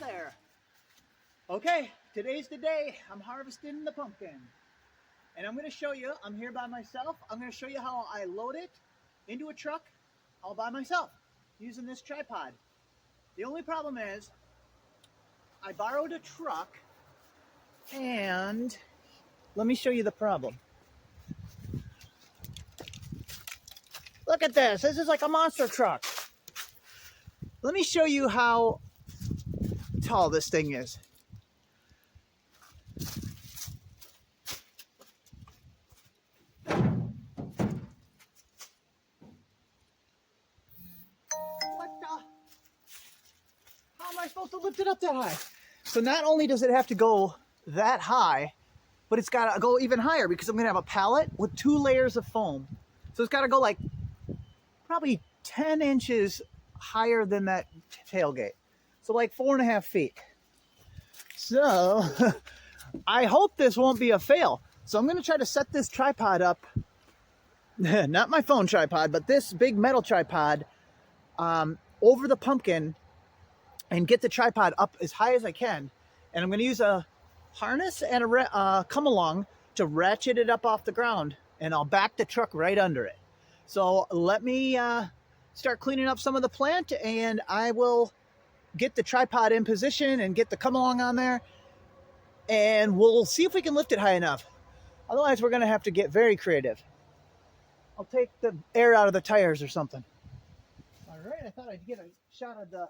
there. Okay, today's the day. I'm harvesting the pumpkin. And I'm going to show you, I'm here by myself. I'm going to show you how I load it into a truck all by myself using this tripod. The only problem is I borrowed a truck and let me show you the problem. Look at this. This is like a monster truck. Let me show you how tall this thing is. What the? How am I supposed to lift it up that high? So not only does it have to go that high, but it's got to go even higher because I'm going to have a pallet with 2 layers of foam. So it's got to go like probably 10 inches higher than that tailgate. So like 4.5 feet. So I hope this won't be a fail. So I'm going to try to set this tripod up, not my phone tripod, but this big metal tripod over the pumpkin and get the tripod up as high as I can. And I'm going to use a harness and a come along to ratchet it up off the ground, and I'll back the truck right under it. So let me start cleaning up some of the plant, and I will get the tripod in position and get the come along on there, and we'll see if we can lift it high enough. Otherwise, we're going to have to get very creative. I'll take the air out of the tires or something. All right, I thought I'd get a shot of the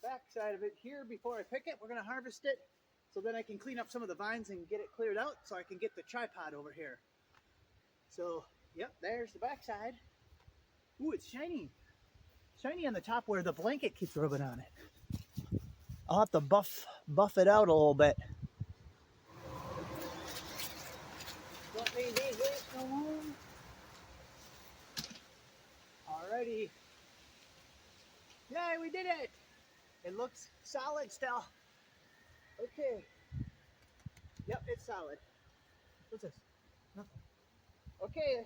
back side of it here before I pick it. We're going to harvest it so then I can clean up some of the vines and get it cleared out so I can get the tripod over here. So, yep, there's the back side. Ooh, it's shiny. Shiny on the top where the blanket keeps rubbing on it. I'll have to buff it out a little bit. Don't need these weights no more. Alrighty. Yay, we did it! It looks solid still. Okay. Yep, it's solid. What's this? Nothing. Okay.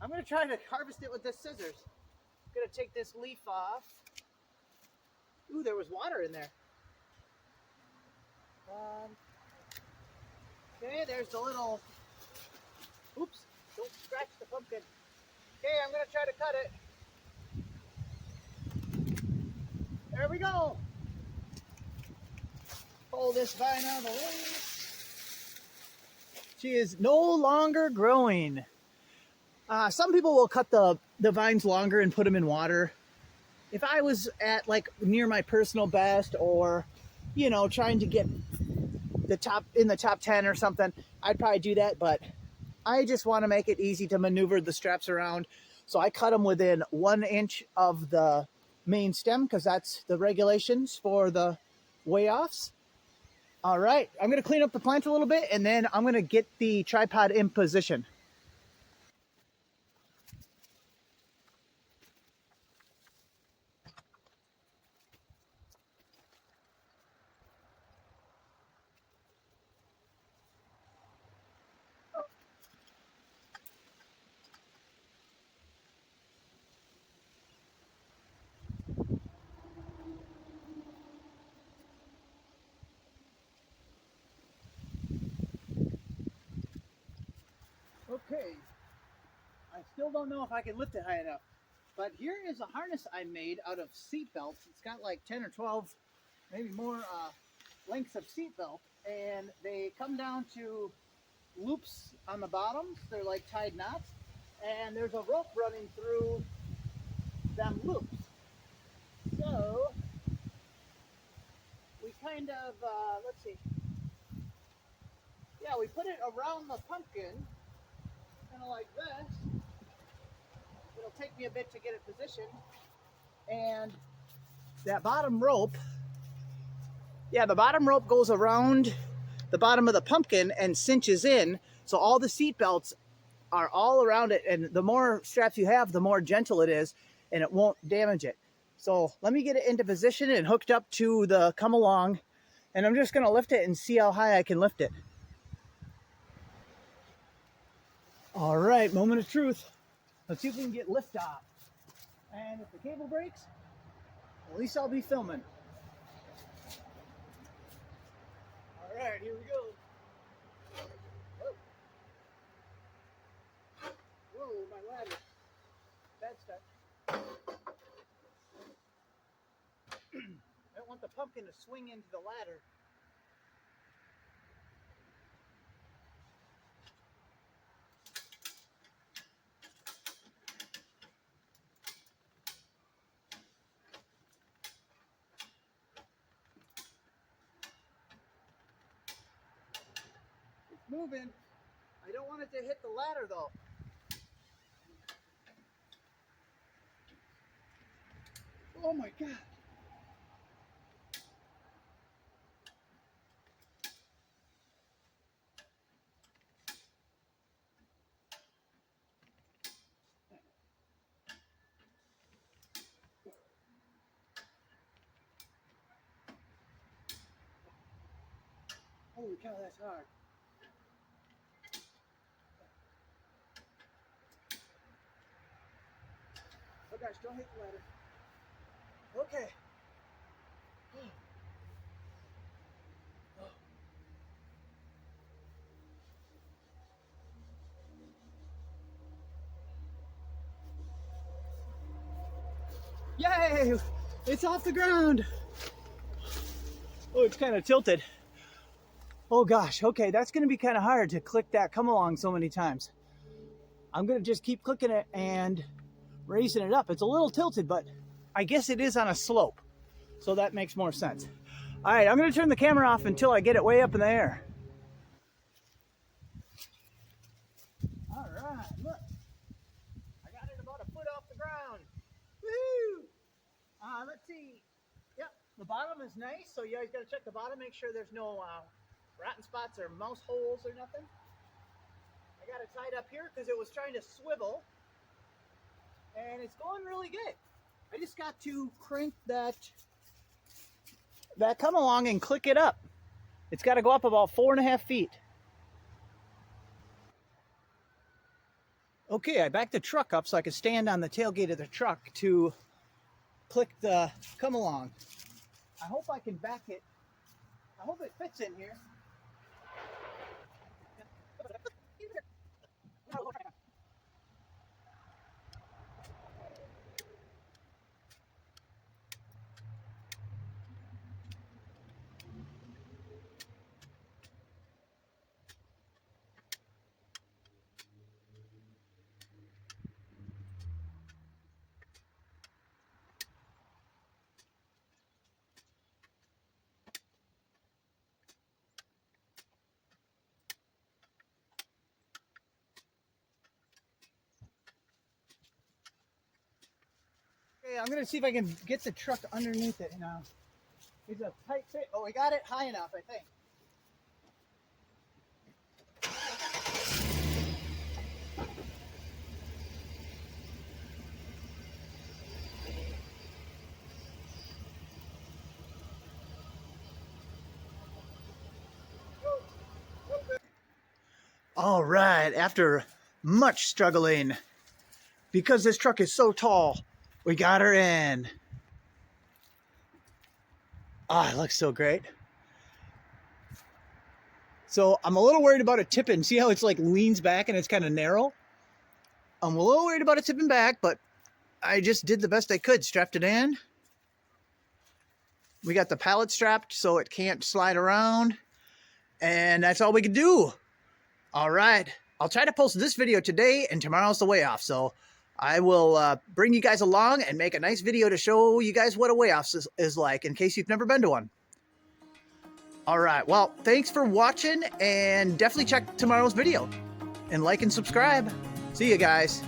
I'm going to try to harvest it with this scissors. I'm going to take this leaf off. Ooh, there was water in there. Okay, there's the little... Oops, don't scratch the pumpkin. Okay, I'm going to try to cut it. There we go. Pull this vine out of the way. She is no longer growing. Some people will cut the vines longer and put them in water. If I was at like near my personal best, or you know, trying to get the top 10 or something, I'd probably do that, but I just want to make it easy to maneuver the straps around. So I cut them within 1 inch of the main stem because that's the regulations for the weigh-offs. All right, I'm going to clean up the plant a little bit, and then I'm going to get the tripod in position. Okay, I still don't know if I can lift it high enough, but here is a harness I made out of seat belts. It's got like 10 or 12, maybe more lengths of seat belt, and they come down to loops on the bottoms. They're like tied knots, and there's a rope running through them loops. So we kind of, let's see, yeah, we put it around the pumpkin, kind of like this. It'll take me a bit to get it positioned. And that bottom rope, yeah, the bottom rope goes around the bottom of the pumpkin and cinches in. So all the seat belts are all around it. And the more straps you have, the more gentle it is, and it won't damage it. So let me get it into position and hooked up to the come along. And I'm just going to lift it and see how high I can lift it. All right, moment of truth. Let's see if we can get lift off. And if the cable breaks, At least I'll be filming. All right, here we go. Whoa, whoa, my ladder. Bad stuff. I don't want the pumpkin to swing into the ladder. It's moving. I don't want it to hit the ladder though. Oh my God. Holy cow, that's hard. Oh gosh, don't hit the ladder. Okay. Yay! It's off the ground. Oh, it's kind of tilted. Oh gosh, okay, that's gonna be kind of hard to click that come along so many times. I'm gonna just keep clicking it and raising it up. It's a little tilted, but I guess it is on a slope, so that makes more sense. All right, I'm gonna turn the camera off until I get it way up in the air. All right, look. I got it about a foot off the ground. Woo! Let's see. Yep, the bottom is nice, so you guys gotta check the bottom, make sure there's no rotten spots or mouse holes or nothing. I got it tied up here because it was trying to swivel, and it's going really good. I just got to crank that come along and click it up. It's got to go up about 4.5 feet. Okay, I backed the truck up so I could stand on the tailgate of the truck to click the come along. I hope I can back it. I hope it fits in here. Okay, I'm gonna see if I can get the truck underneath it now. It's a tight fit. Oh, we got it high enough, I think. All right, after much struggling, because this truck is so tall, we got her in. Ah, it looks so great. So I'm a little worried about it tipping. See how it's like leans back and it's kind of narrow? I'm a little worried about it tipping back, but I just did the best I could. Strapped it in. We got the pallet strapped so it can't slide around. And that's all we could do. All right. I'll try to post this video today, and tomorrow's the weigh off. So I will bring you guys along and make a nice video to show you guys what a weigh off is like in case you've never been to one. All right. Well, thanks for watching, and definitely check tomorrow's video and like and subscribe. See you guys.